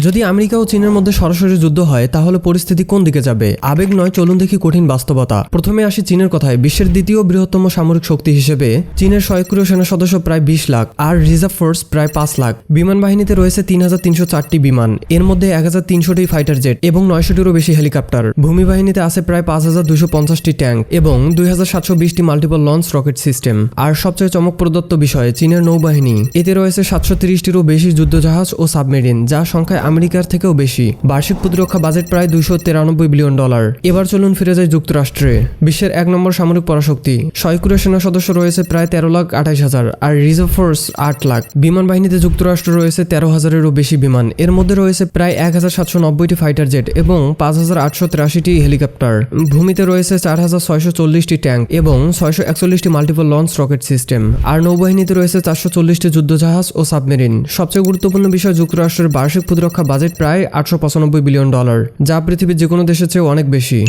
যদি আমেরিকা ও চীনের মধ্যে সরাসরি যুদ্ধ হয় তাহলে পরিস্থিতি কোন দিকে যাবে? আবেগ নয়, চলুন দেখি কঠিন বাস্তবতা। প্রথমে আসি চীনের কথায়। বিশ্বের দ্বিতীয় বৃহত্তম সামরিক শক্তি হিসেবে চীনের সক্রিয় সেনা সদস্য প্রায় 20 লাখ আর রিজার্ভ ফোর্স প্রায় 5 লাখ। বিমান বাহিনীতে রয়েছে 3304টি বিমান, এর মধ্যে 1300টি ফাইটার জেট এবং 900টিরও বেশি হেলিকপ্টার। ভূমি বাহিনীতে আছে প্রায় 5250টি ট্যাঙ্ক এবং 2720টি মাল্টিপল লঞ্চ রকেট সিস্টেম। আর সবচেয়ে চমকপ্রদত্ত বিষয় চীনের নৌবাহিনী। এতে রয়েছে 730টিরও বেশি যুদ্ধজাহাজ ও সাবমেরিন, যা সংখ্যায় আমেরিকার থেকেও বেশি। বার্ষিক প্রতিরক্ষা বাজেট প্রায় $293 বিলিয়ন। এবার চলুন ফিরে যাই যুক্তরাষ্ট্রে। বিশ্বের 1 নম্বর সামরিক পরাশক্তি। সক্রিয় সেনা সদস্য রয়েছে প্রায় 13,28,000 আর রিজার্ভ ফোর্স 8 লাখ। বিমান বাহিনীতে যুক্তরাষ্ট্র রয়েছে 13,000-এরও বেশি বিমান, এর মধ্যে রয়েছে প্রায় 1790টি ফাইটার জেট এবং 5883টি হেলিকপ্টার। ভূমিতে রয়েছে 4640টি ট্যাঙ্ক এবং 641টি মাল্টিপল লঞ্চ রকেট সিস্টেম। আর নৌবাহিনীতে রয়েছে 440টি যুদ্ধজাহাজ ও সাবমেরিন। সবচেয়ে গুরুত্বপূর্ণ বিষয়, যুক্তরাষ্ট্রের বার্ষিক প্রতিরক্ষা বাজেট প্রায় $895 বিলিয়ন, যা পৃথিবীর যে কোনো দেশের চেয়ে অনেক বেশি।